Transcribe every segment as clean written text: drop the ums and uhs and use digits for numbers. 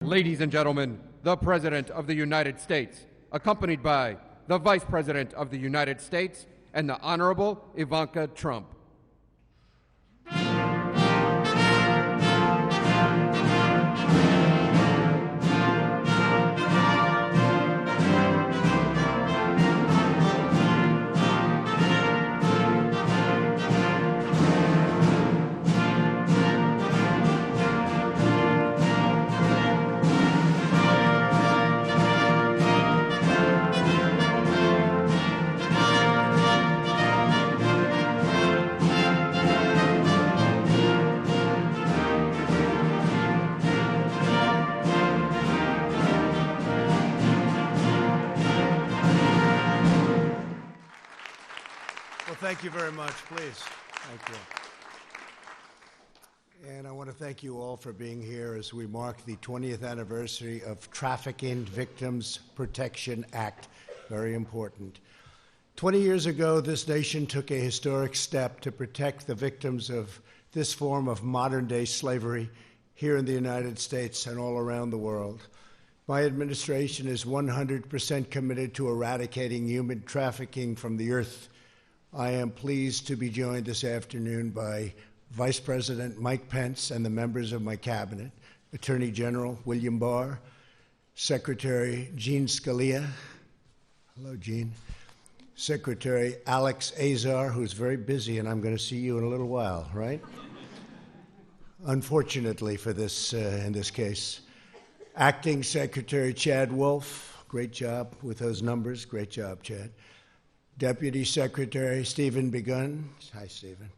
Ladies and gentlemen, the President of the United States, accompanied by the Vice President of the United States and the Honorable Ivanka Trump. Well, thank you very much, please. Thank you. And I want to thank you all for being here as we mark the 20th anniversary of Trafficking Victims Protection Act. Very important. 20 years ago, this nation took a historic step to protect the victims of this form of modern-day slavery here in the United States and all around the world. My administration is 100% committed to eradicating human trafficking from the earth. I am pleased to be joined this afternoon by Vice President Mike Pence and the members of my cabinet, Attorney General William Barr, Secretary Jean Scalia. Hello, Jean. Secretary Alex Azar, who's very busy, and I'm going to see you in a little while, right? Unfortunately for this, in this case. Acting Secretary Chad Wolf, great job with those numbers. Great job, Chad. Deputy Secretary Stephen Begun. Hi, Stephen.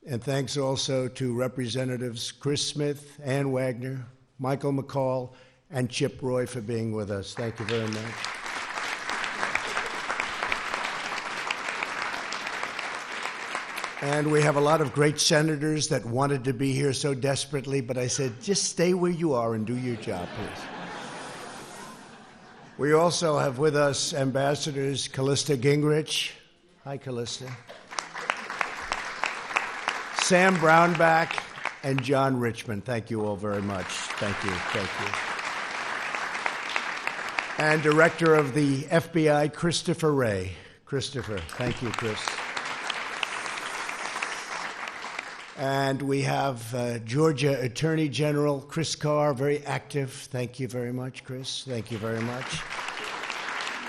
And thanks also to Representatives Chris Smith, Ann Wagner, Michael McCall, and Chip Roy for being with us. Thank you very much. And we have a lot of great senators that wanted to be here so desperately, but I said, just stay where you are and do your job, please. We also have with us Ambassadors Callista Gingrich. Hi, Callista. Sam Brownback and John Richmond. Thank you all very much. Thank you. Thank you. And Director of the FBI, Christopher Wray. Christopher. Thank you, Chris. And we have Georgia Attorney General Chris Carr, very active. Thank you very much, Chris. Thank you very much.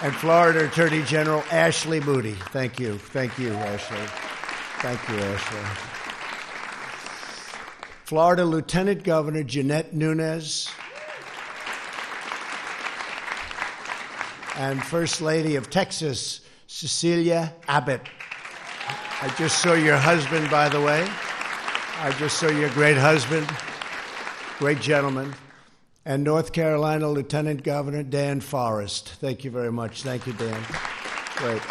And Florida Attorney General Ashley Moody. Thank you. Thank you, Ashley. Thank you, Ashley. Florida Lieutenant Governor Jeanette Nunes. And First Lady of Texas, Cecilia Abbott. I just saw your husband, by the way. I just saw your great husband, great gentleman, and North Carolina Lieutenant Governor Dan Forest. Thank you very much. Thank you, Dan. Great.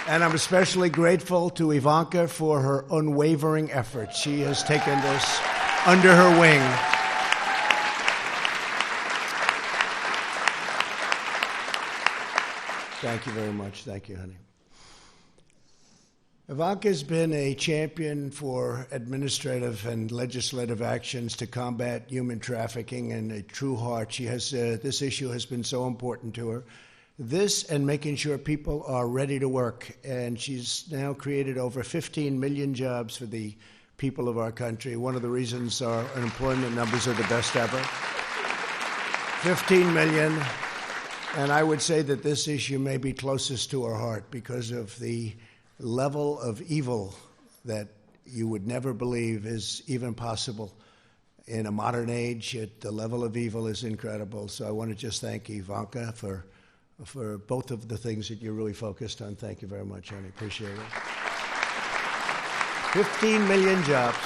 And I'm especially grateful to Ivanka for her unwavering efforts. She has taken this under her wing. Thank you very much. Thank you, honey. Ivanka's been a champion for administrative and legislative actions to combat human trafficking and a true heart. She has this issue has been so important to her. This and making sure people are ready to work. And she's now created over 15 million jobs for the people of our country. One of the reasons our unemployment numbers are the best ever. 15 million. And I would say that this issue may be closest to her heart because of the level of evil that you would never believe is even possible in a modern age. The level of evil is incredible. So I want to just thank Ivanka for both of the things that you're really focused on. Thank you very much, honey. Appreciate it. 15 million jobs.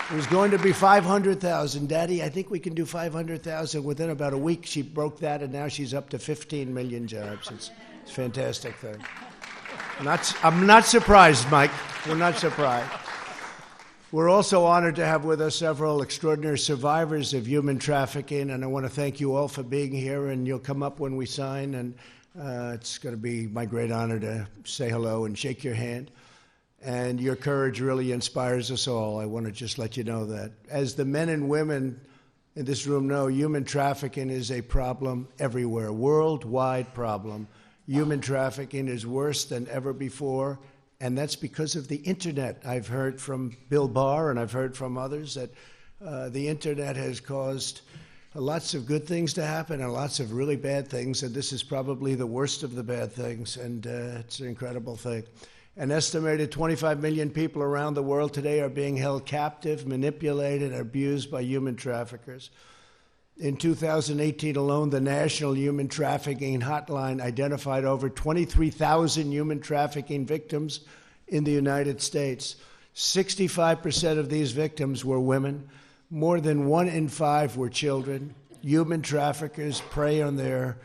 It was going to be 500,000. Daddy, I think we can do 500,000. Within about a week, she broke that, and now she's up to 15 million jobs. It's a fantastic thing. I'm not surprised, Mike. We're not surprised. We're also honored to have with us several extraordinary survivors of human trafficking, and I want to thank you all for being here, and you'll come up when we sign, and it's going to be my great honor to say hello and shake your hand. And your courage really inspires us all. I want to just let you know that. As the men and women in this room know human trafficking is a problem everywhere, worldwide problem. Human trafficking is worse than ever before, and that's because of the internet. I've heard from Bill Barr and I've heard from others that the internet has caused lots of good things to happen and lots of really bad things, and this is probably the worst of the bad things, and it's an incredible thing. An estimated 25 million people around the world today are being held captive, manipulated, and abused by human traffickers. In 2018 alone, the National Human Trafficking Hotline identified over 23,000 human trafficking victims in the United States. 65% of these victims were women. More than 1 in 5 were children. Human traffickers prey on their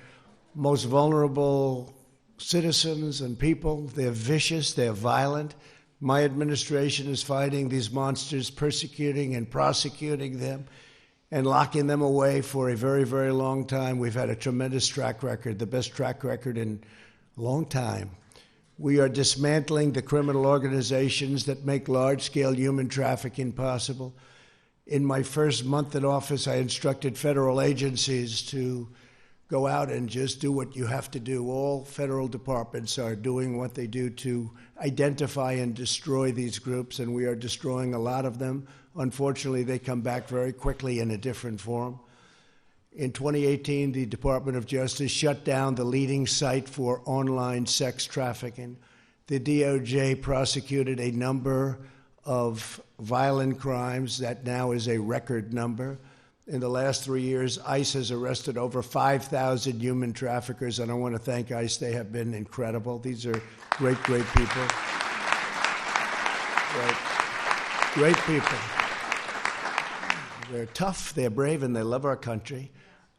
most vulnerable citizens and people. They're vicious, they're violent. My administration is fighting these monsters, persecuting and prosecuting them, and locking them away for a very, very long time. We've had a tremendous track record, the best track record in a long time. We are dismantling the criminal organizations that make large-scale human trafficking possible. In my first month in office, I instructed federal agencies to go out and just do what you have to do. All federal departments are doing what they do to identify and destroy these groups, and we are destroying a lot of them. Unfortunately, they come back very quickly in a different form. In 2018, the Department of Justice shut down the leading site for online sex trafficking. The DOJ prosecuted a number of violent crimes. That now is a record number. In the last 3 years, ICE has arrested over 5,000 human traffickers, and I want to thank ICE. They have been incredible. These are great, great people. Great people. They're tough, they're brave, and they love our country.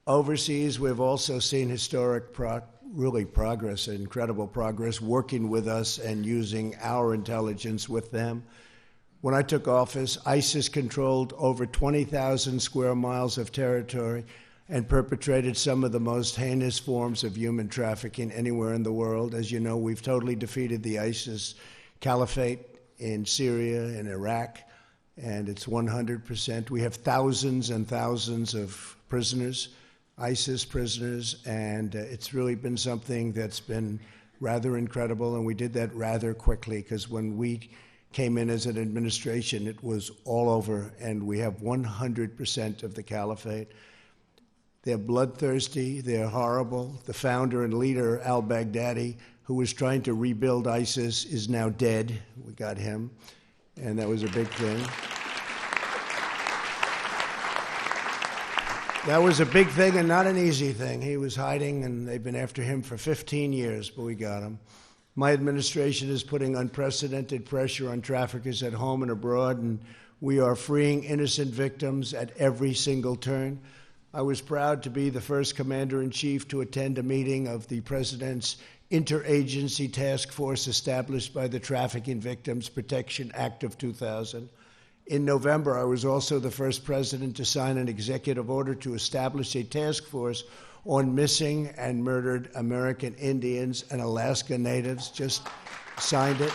Overseas, we've also seen historic progress, incredible progress, working with us and using our intelligence with them. When I took office, ISIS controlled over 20,000 square miles of territory and perpetrated some of the most heinous forms of human trafficking anywhere in the world. As you know, we've totally defeated the ISIS caliphate in Syria and Iraq, and it's 100%. We have thousands and thousands of prisoners, ISIS prisoners, and it's really been something that's been rather incredible, and we did that rather quickly, because when we came in as an administration, it was all over, and we have 100% of the caliphate. They're bloodthirsty, they're horrible. The founder and leader, al-Baghdadi, who was trying to rebuild ISIS, is now dead. We got him, and that was a big thing. That was a big thing and not an easy thing. He was hiding, and they've been after him for 15 years, but we got him. My administration is putting unprecedented pressure on traffickers at home and abroad, and we are freeing innocent victims at every single turn. I was proud to be the first commander-in-chief to attend a meeting of the President's interagency task force established by the Trafficking Victims Protection Act of 2000. In November, I was also the first president to sign an executive order to establish a task force on missing and murdered American Indians and Alaska Natives. Just signed it.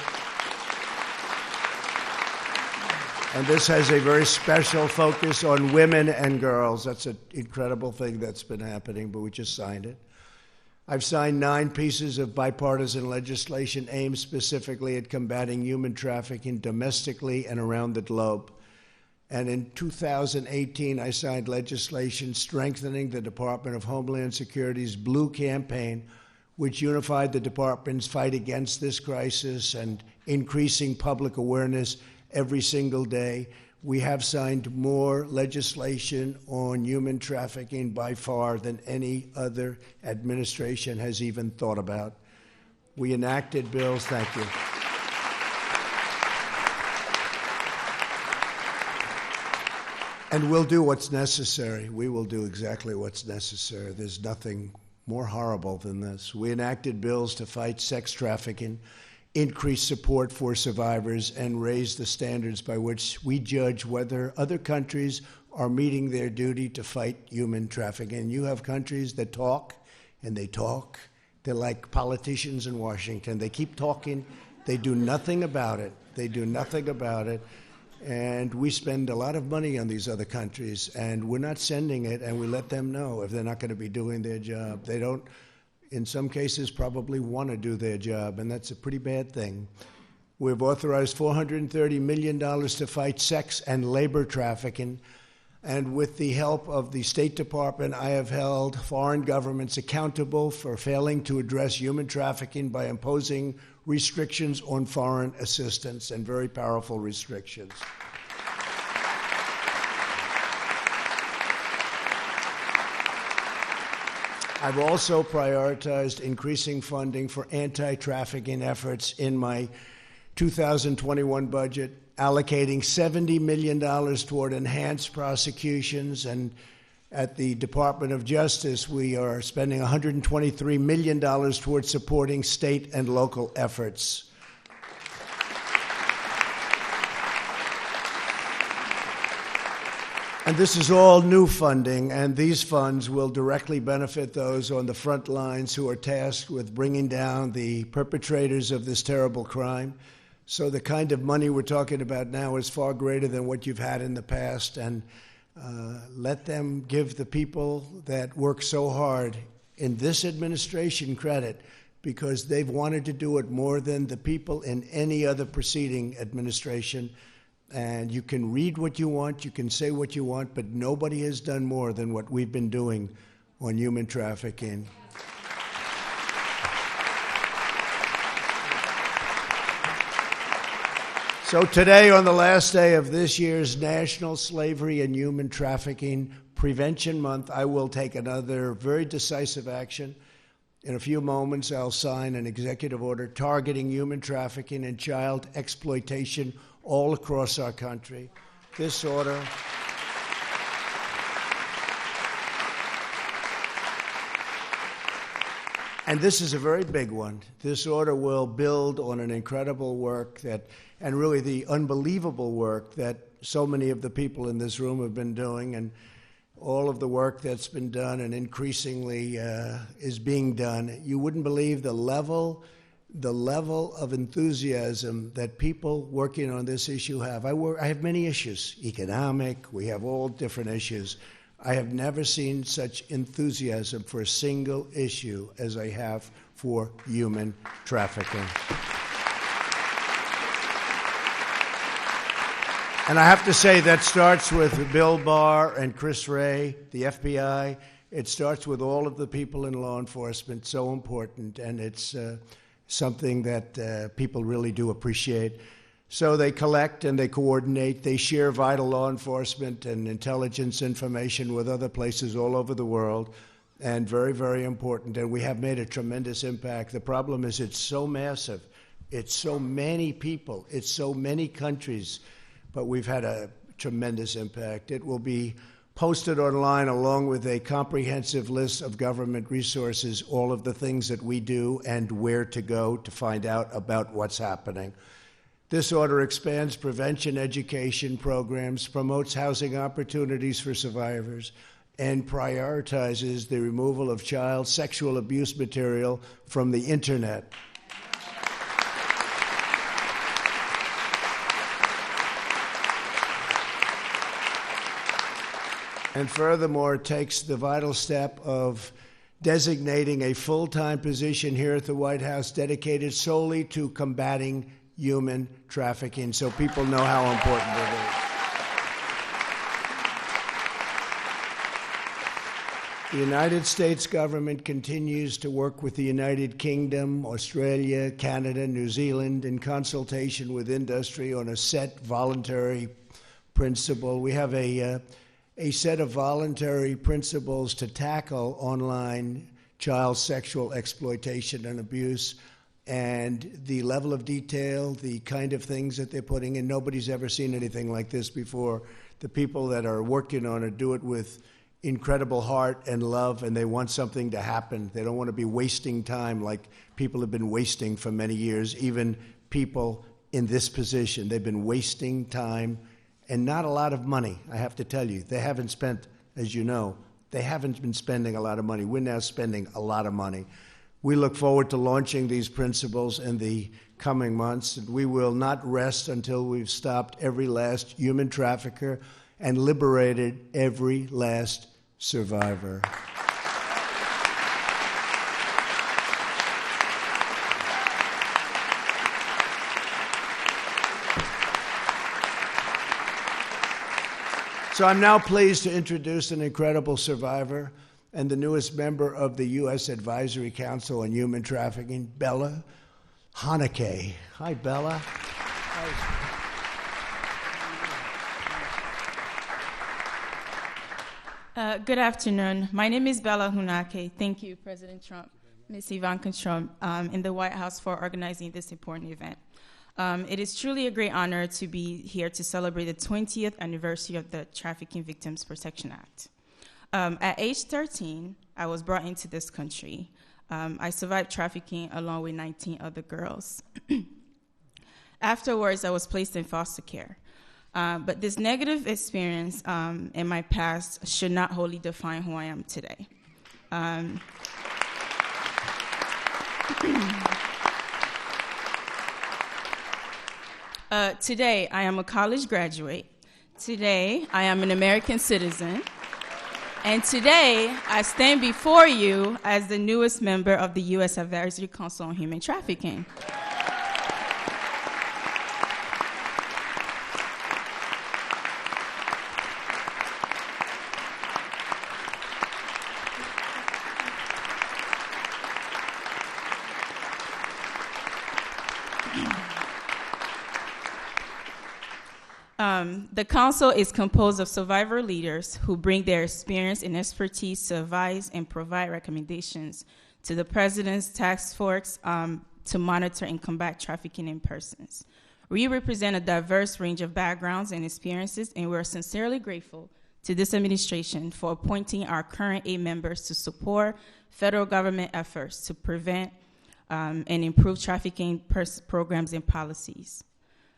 And this has a very special focus on women and girls. That's an incredible thing that's been happening, but we just signed it. I've signed 9 pieces of bipartisan legislation aimed specifically at combating human trafficking domestically and around the globe. And in 2018, I signed legislation strengthening the Department of Homeland Security's Blue Campaign, which unified the department's fight against this crisis and increasing public awareness every single day. We have signed more legislation on human trafficking by far than any other administration has even thought about. We enacted bills, thank you. And we'll do what's necessary. We will do exactly what's necessary. There's nothing more horrible than this. We enacted bills to fight sex trafficking, increase support for survivors, and raise the standards by which we judge whether other countries are meeting their duty to fight human trafficking. You have countries that talk, and they talk. They're like politicians in Washington. They keep talking. They do nothing about it. They do nothing about it. And we spend a lot of money on these other countries, and we're not sending it, and we let them know if they're not going to be doing their job. They don't, in some cases, probably want to do their job, and that's a pretty bad thing. We've authorized $430 million to fight sex and labor trafficking. And with the help of the State Department, I have held foreign governments accountable for failing to address human trafficking by imposing restrictions on foreign assistance, and very powerful restrictions. I've also prioritized increasing funding for anti-trafficking efforts in my 2021 budget, allocating $70 million toward enhanced prosecutions, and at the Department of Justice, we are spending $123 million towards supporting state and local efforts. And this is all new funding, and these funds will directly benefit those on the front lines who are tasked with bringing down the perpetrators of this terrible crime. So the kind of money we're talking about now is far greater than what you've had in the past, and let them give the people that work so hard in this administration credit, because they've wanted to do it more than the people in any other preceding administration. And you can read what you want, you can say what you want, but nobody has done more than what we've been doing on human trafficking. So today, on the last day of this year's National Slavery and Human Trafficking Prevention Month, I will take another very decisive action. In a few moments, I'll sign an executive order targeting human trafficking and child exploitation all across our country. This order and this is a very big one. This order will build on an incredible work and really the unbelievable work that so many of the people in this room have been doing, and all of the work that's been done and increasingly is being done. You wouldn't believe the level of enthusiasm that people working on this issue have. I have many issues, economic, we have all different issues. I have never seen such enthusiasm for a single issue as I have for human trafficking. And I have to say that starts with Bill Barr and Chris Wray, the FBI. It starts with all of the people in law enforcement, so important, and it's something that people really do appreciate. So they collect and they coordinate, they share vital law enforcement and intelligence information with other places all over the world, and very, very important. And we have made a tremendous impact. The problem is it's so massive, it's so many people, it's so many countries, but we've had a tremendous impact. It will be posted online along with a comprehensive list of government resources, all of the things that we do and where to go to find out about what's happening. This order expands prevention education programs, promotes housing opportunities for survivors, and prioritizes the removal of child sexual abuse material from the internet. And furthermore, it takes the vital step of designating a full-time position here at the White House dedicated solely to combating human trafficking, so people know how important it is. The United States government continues to work with the United Kingdom, Australia, Canada, New Zealand in consultation with industry on a set voluntary principle. We have a set of voluntary principles to tackle online child sexual exploitation and abuse, and the level of detail, the kind of things that they're putting in, nobody's ever seen anything like this before. The people that are working on it do it with incredible heart and love, and they want something to happen. They don't want to be wasting time like people have been wasting for many years, even people in this position. They've been wasting time and not a lot of money, I have to tell you. They haven't spent, as you know, they haven't been spending a lot of money. We're now spending a lot of money. We look forward to launching these principles in the coming months, and we will not rest until we've stopped every last human trafficker and liberated every last survivor. So I'm now pleased to introduce an incredible survivor and the newest member of the U.S. Advisory Council on Human Trafficking, Bella Haneke. Hi, Bella. Good afternoon. My name is Bella Hunake. Thank you, President Trump, Ms. Ivanka Trump, in the White House for organizing this important event. It is truly a great honor to be here to celebrate the 20th anniversary of the Trafficking Victims Protection Act. At age 13, I was brought into this country. I survived trafficking along with 19 other girls. Afterwards, I was placed in foster care. But this negative experience in my past should not wholly define who I am today. Today, I am a college graduate. Today, I am an American citizen. And today, I stand before you as the newest member of the U.S. Advisory Council on Human Trafficking. The council is composed of survivor leaders who bring their experience and expertise to advise and provide recommendations to the President's task force to monitor and combat trafficking in persons. We represent a diverse range of backgrounds and experiences, and we're sincerely grateful to this administration for appointing our current 8 members to support federal government efforts to prevent and improve trafficking programs and policies.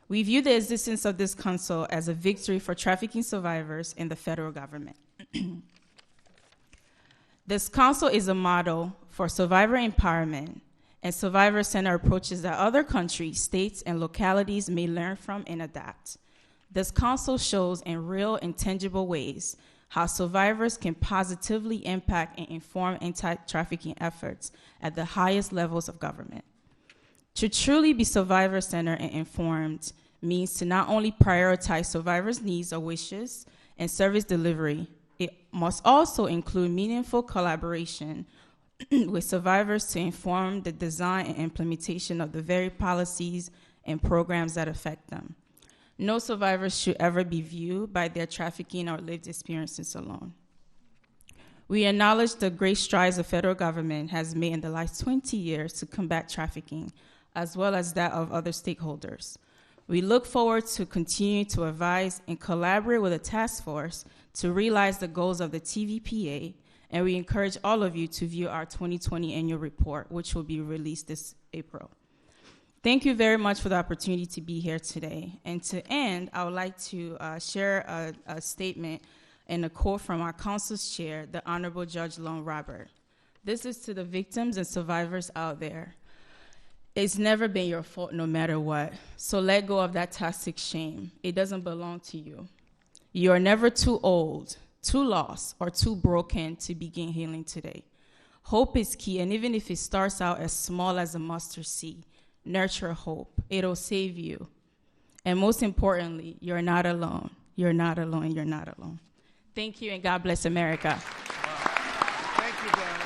We view the existence of this council as a victory for trafficking survivors and the federal government. This council is a model for survivor empowerment and survivor-centered approaches that other countries, states, and localities may learn from and adapt. This council shows in real and tangible ways how survivors can positively impact and inform anti-trafficking efforts at the highest levels of government. To truly be survivor-centered and informed means to not only prioritize survivors' needs or wishes and service delivery, it must also include meaningful collaboration with survivors to inform the design and implementation of the very policies and programs that affect them. No survivors should ever be viewed by their trafficking or lived experiences alone. We acknowledge the great strides the federal government has made in the last 20 years to combat trafficking, as well as that of other stakeholders. We look forward to continuing to advise and collaborate with the task force to realize the goals of the TVPA, and we encourage all of you to view our 2020 annual report, which will be released this April. Thank you very much for the opportunity to be here today. And to end, I would like to share a statement and a quote from our council's chair, the Honorable Judge Lone Robert. This is to the victims and survivors out there. It's never been your fault no matter what, so let go of that toxic shame. It doesn't belong to you. You are never too old, too lost, or too broken to begin healing today. Hope is key, and even if it starts out as small as a mustard seed, nurture hope. It'll save you. And most importantly, you're not alone. You're not alone, you're not alone. Thank you, and God bless America. Thank you, Brian.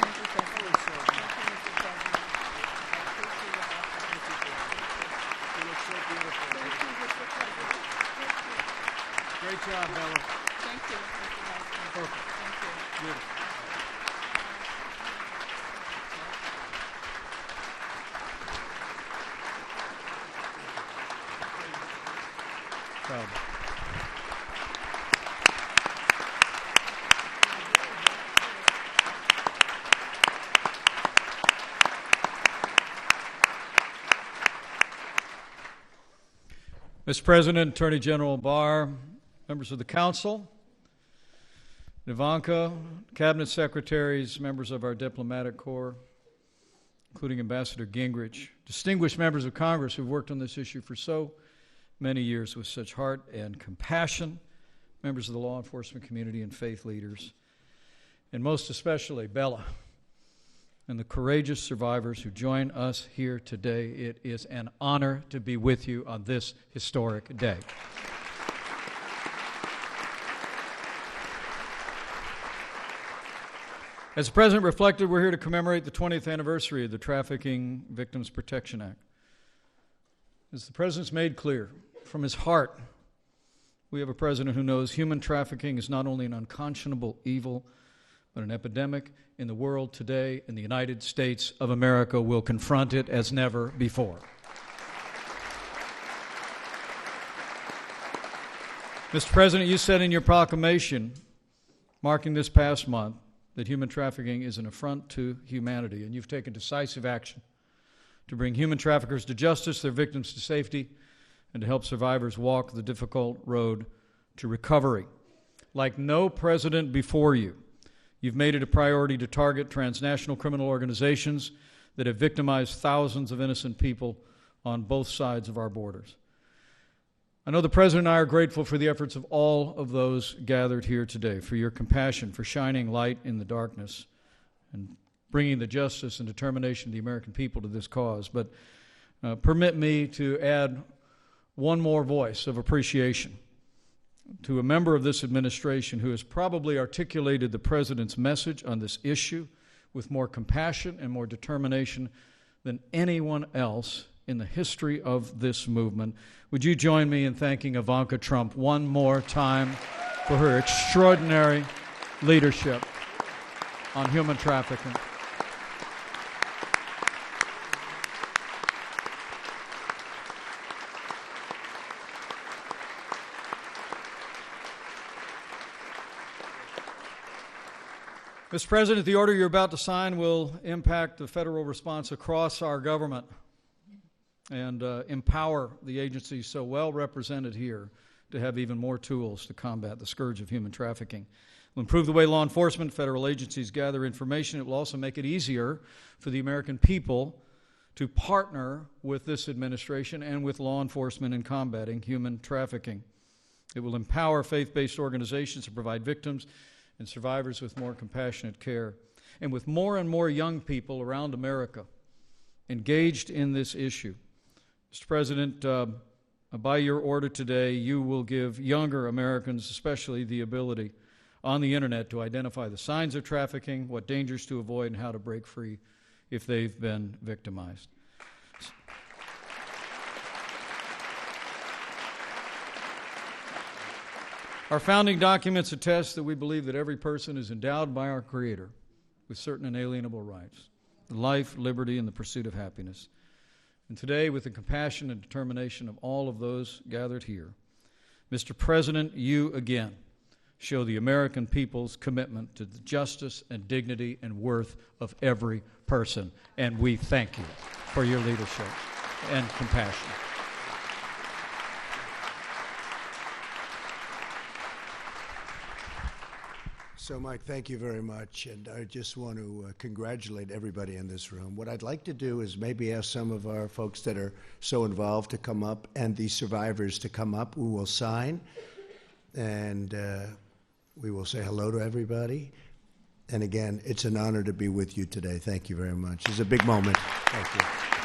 Great job, Bella. Thank you. Perfect. Thank you. Beautiful. Mr. President, Attorney General Barr, members of the council, Ivanka, cabinet secretaries, members of our diplomatic corps, including Ambassador Gingrich, distinguished members of Congress who've worked on this issue for so many years with such heart and compassion, members of the law enforcement community and faith leaders, and most especially Bella and the courageous survivors who join us here today. It is an honor to be with you on this historic day. As the President reflected, we're here to commemorate the 20th anniversary of the Trafficking Victims Protection Act. As the President's made clear, from his heart, we have a President who knows human trafficking is not only an unconscionable evil, but an epidemic in the world today, and the United States of America will confront it as never before. Mr. President, you said in your proclamation marking this past month that human trafficking is an affront to humanity, and you've taken decisive action to bring human traffickers to justice, their victims to safety, and to help survivors walk the difficult road to recovery. Like no president before you, you've made it a priority to target transnational criminal organizations that have victimized thousands of innocent people on both sides of our borders. I know the President and I are grateful for the efforts of all of those gathered here today, for your compassion, for shining light in the darkness, and bringing the justice and determination of the American people to this cause. But permit me to add one more voice of appreciation to a member of this administration who has probably articulated the President's message on this issue with more compassion and more determination than anyone else in the history of this movement. Would you join me in thanking Ivanka Trump one more time for her extraordinary leadership on human trafficking? Mr. President, the order you're about to sign will impact the federal response across our government and empower the agencies so well represented here to have even more tools to combat the scourge of human trafficking. It will improve the way law enforcement, federal agencies gather information. It will also make it easier for the American people to partner with this administration and with law enforcement in combating human trafficking. It will empower faith-based organizations to provide victims and survivors with more compassionate care. And with more and more young people around America engaged in this issue, Mr. President, by your order today, you will give younger Americans especially the ability on the internet to identify the signs of trafficking, what dangers to avoid, and how to break free if they've been victimized. Our founding documents attest that we believe that every person is endowed by our Creator with certain inalienable rights: life, liberty, and the pursuit of happiness. And today, with the compassion and determination of all of those gathered here, Mr. President, you again show the American people's commitment to the justice and dignity and worth of every person. And we thank you for your leadership and compassion. So, Mike, thank you very much, and I just want to congratulate everybody in this room. What I'd like to do is maybe ask some of our folks that are so involved to come up, and the survivors to come up. We will sign, and we will say hello to everybody. And again, it's an honor to be with you today. Thank you very much. It's a big moment. Thank you.